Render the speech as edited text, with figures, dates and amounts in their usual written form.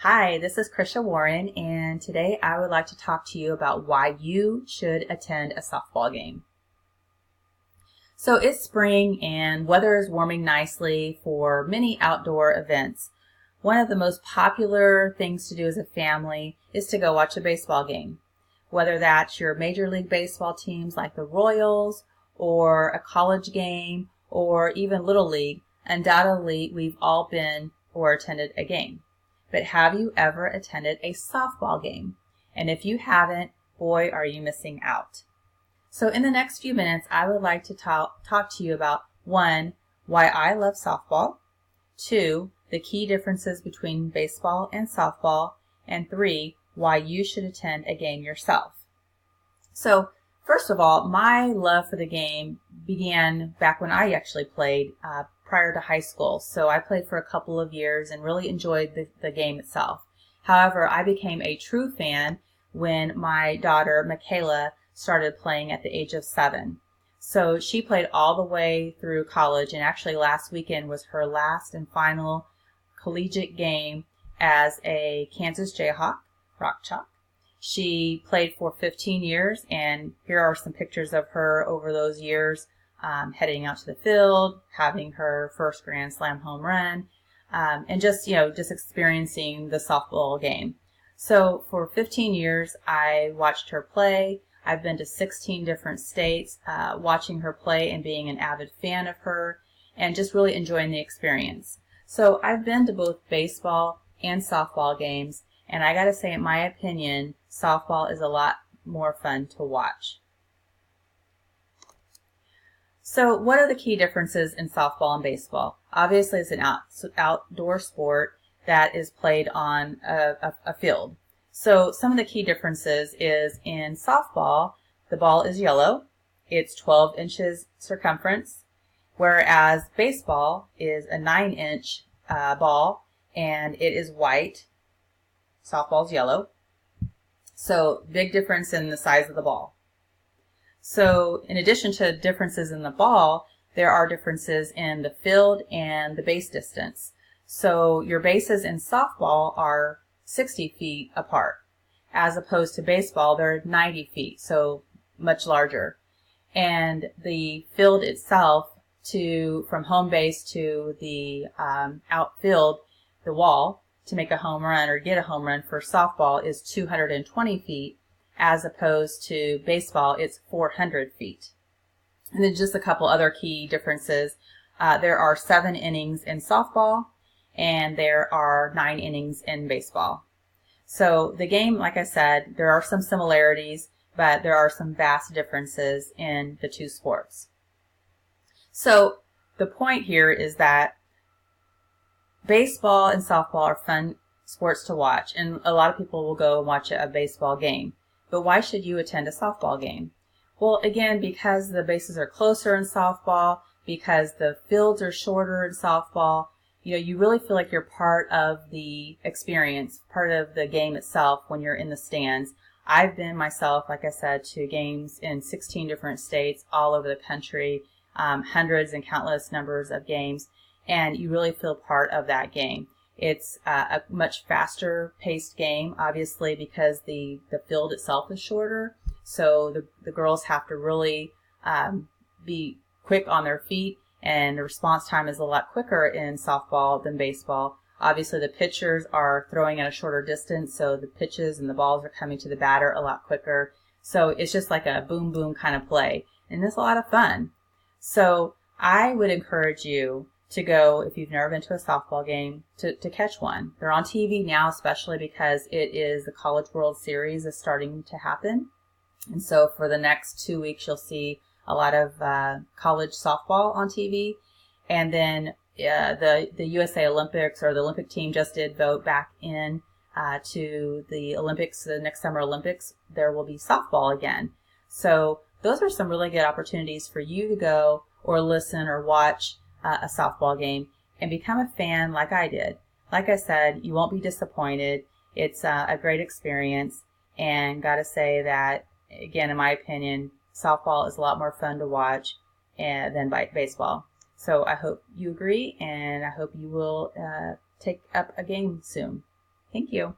Hi, this is Krisha Warren, and today I would like to talk to you about why you should attend a softball game. So it's spring and weather is warming nicely for many outdoor events. One of the most popular things to do as a family is to go watch a baseball game. Whether that's your Major League Baseball teams like the Royals or a college game or even Little League, undoubtedly we've all been or attended a game. But have you ever attended a softball game? And if you haven't, boy, are you missing out. So in the next few minutes, I would like to talk to you about 1, why I love softball, 2, the key differences between baseball and softball, and 3, why you should attend a game yourself. So first of all, my love for the game began back when I actually played prior to high school. So I played for a couple of years and really enjoyed the game itself. However, I became a true fan when my daughter, Michaela, started playing at the age of 7. So she played all the way through college, and actually last weekend was her last and final collegiate game as a Kansas Jayhawk, Rock Chalk. She played for 15 years, and here are some pictures of her over those years. Heading out to the field, having her first Grand Slam home run, and just experiencing the softball game. So for 15 years, I watched her play. I've been to 16 different states, watching her play and being an avid fan of her, and just really enjoying the experience. So I've been to both baseball and softball games, and I gotta say, in my opinion, softball is a lot more fun to watch. So what are the key differences in softball and baseball? Obviously, it's an outdoor sport that is played on a field. So some of the key differences is in softball, the ball is yellow. It's 12 inches circumference, whereas baseball is a 9-inch ball, and it is white. Softball's yellow. So big difference in the size of the ball. So in addition to differences in the ball, there are differences in the field and the base distance. So your bases in softball are 60 feet apart, as opposed to baseball, they're 90 feet, so much larger. And the field itself, from home base to the outfield, the wall, to make a home run or get a home run for softball is 220 feet. As opposed to baseball, it's 400 feet. And then just a couple other key differences. There are 7 innings in softball, and there are 9 innings in baseball. So the game, like I said, there are some similarities, but there are some vast differences in the two sports. So the point here is that baseball and softball are fun sports to watch, and a lot of people will go and watch a baseball game. But why should you attend a softball game? Well, again, because the bases are closer in softball, because the fields are shorter in softball, you really feel like you're part of the experience, part of the game itself when you're in the stands. I've been myself, like I said, to games in 16 different states all over the country, hundreds and countless numbers of games, and you really feel part of that game. It's a much faster paced game, obviously, because the field itself is shorter. So the girls have to really be quick on their feet, and the response time is a lot quicker in softball than baseball. Obviously, the pitchers are throwing at a shorter distance, so the pitches and the balls are coming to the batter a lot quicker. So it's just like a boom, boom kind of play, and it's a lot of fun. So I would encourage you to go, if you've never been to a softball game, to catch one. They're on TV now, especially because it is the College World Series is starting to happen. And so for the next 2 weeks, you'll see a lot of college softball on TV. And then the USA Olympics, or the Olympic team, just did vote back in to the Olympics, the next Summer Olympics. There will be softball again. So those are some really good opportunities for you to go or listen or watch a softball game and become a fan like I did. Like I said, you won't be disappointed. It's a great experience, and gotta say that, again, in my opinion, softball is a lot more fun to watch than baseball. So I hope you agree, and I hope you will take up a game soon. Thank you.